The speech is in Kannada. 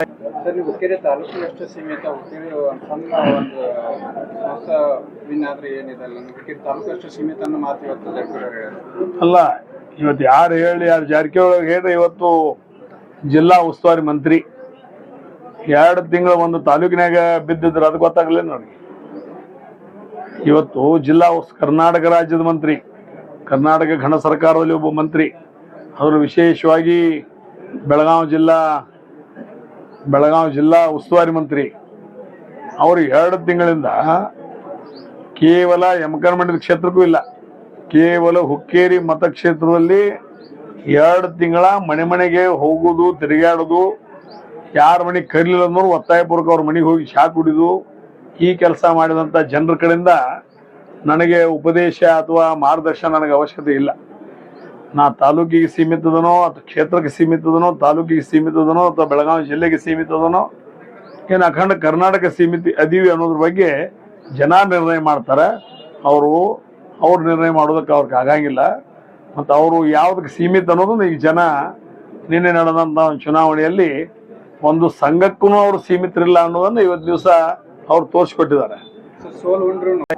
ಸರ್, ನೀವು ಹುಕ್ಕೇರಿ ತಾಲೂಕಿಗೆ ಅಷ್ಟು ಸೀಮಿತ. ಹುಕ್ಕೇರಿ ಒಂದು ಸಣ್ಣ ಒಂದು ಹೊಸ ವಿನಾದ್ರೆ ಏನಿದೆ ಅಲ್ಲ, ಹುಕ್ಕೇರಿ ತಾಲೂಕು ಅಷ್ಟು ಸೀಮಿತ ಅನ್ನೋ ಮಾತು ಇವತ್ತು ಜಾರಕಿಹೊಳಿ ಅಲ್ಲ. ಇವತ್ತು ಯಾರು ಜಾರಕಿಹೊಳಿ ಹೇಳ್ರಿ, ಇವತ್ತು ಜಿಲ್ಲಾ ಉಸ್ತುವಾರಿ ಮಂತ್ರಿ 2 ತಿಂಗಳ ಒಂದು ತಾಲೂಕಿನಾಗ ಬಿದ್ದಿದ್ರು, ಅದು ಗೊತ್ತಾಗಲಿಲ್ಲ ನನಗೆ. ಇವತ್ತು ಕರ್ನಾಟಕ ರಾಜ್ಯದ ಮಂತ್ರಿ, ಕರ್ನಾಟಕ ಘನ ಸರ್ಕಾರದಲ್ಲಿ ಒಬ್ಬ ಮಂತ್ರಿ, ಅವರು ವಿಶೇಷವಾಗಿ ಬೆಳಗಾವಿ ಜಿಲ್ಲಾ ಉಸ್ತುವಾರಿ ಮಂತ್ರಿ, ಅವರು 2 ತಿಂಗಳಿಂದ ಕೇವಲ ಯಮಕನಮಂಡಲ ಕ್ಷೇತ್ರಕ್ಕೂ ಇಲ್ಲ, ಕೇವಲ ಹುಕ್ಕೇರಿ ಮತಕ್ಷೇತ್ರದಲ್ಲಿ 2 ತಿಂಗಳ ಮನೆಗೆ ಹೋಗುದು, ತಿರುಗಾಡೋದು, ಯಾರ ಮನೆಗೆ ಕರೀಲಿಲ್ಲ ಅನ್ನೋರು ಒತ್ತಾಯಪೂರ್ವಕ ಅವ್ರ ಮನೆಗೆ ಹೋಗಿ ಚಹಾ ಕುಡಿದು ಈ ಕೆಲಸ ಮಾಡಿದಂಥ ಜನರ ಕಡೆಯಿಂದ ನನಗೆ ಉಪದೇಶ ಅಥವಾ ಮಾರ್ಗದರ್ಶನ ನನಗೆ ಅವಶ್ಯಕತೆ ಇಲ್ಲ. ನಾ ತಾಲೂಕಿಗೆ ಸೀಮಿತದನೋ ಅಥವಾ ಕ್ಷೇತ್ರಕ್ಕೆ ಸೀಮಿತದನೋ, ತಾಲೂಕಿಗೆ ಸೀಮಿತದನೋ ಅಥವಾ ಬೆಳಗಾವಿ ಜಿಲ್ಲೆಗೆ ಸೀಮಿತದನೋ, ಏನು ಅಖಂಡ ಕರ್ನಾಟಕ ಸೀಮಿತ ಅದೀವಿ ಅನ್ನೋದ್ರ ಬಗ್ಗೆ ಜನ ನಿರ್ಣಯ ಮಾಡ್ತಾರೆ. ಅವ್ರು ನಿರ್ಣಯ ಮಾಡೋದಕ್ಕೆ ಅವ್ರಿಗೆ ಆಗಂಗಿಲ್ಲ. ಮತ್ತು ಅವರು ಯಾವುದಕ್ಕೆ ಸೀಮಿತ ಅನ್ನೋದನ್ನು ಈಗ ಜನ ನಿನ್ನೆ ನಡೆದಂಥ ಚುನಾವಣೆಯಲ್ಲಿ ಒಂದು ಸಂಘಕ್ಕೂ ಅವರು ಸೀಮಿತರಿಲ್ಲ ಅನ್ನೋದನ್ನು ಇವತ್ತು ದಿವಸ ಅವ್ರು ತೋರಿಸ್ಕೊಟ್ಟಿದ್ದಾರೆ. ಸೋಲು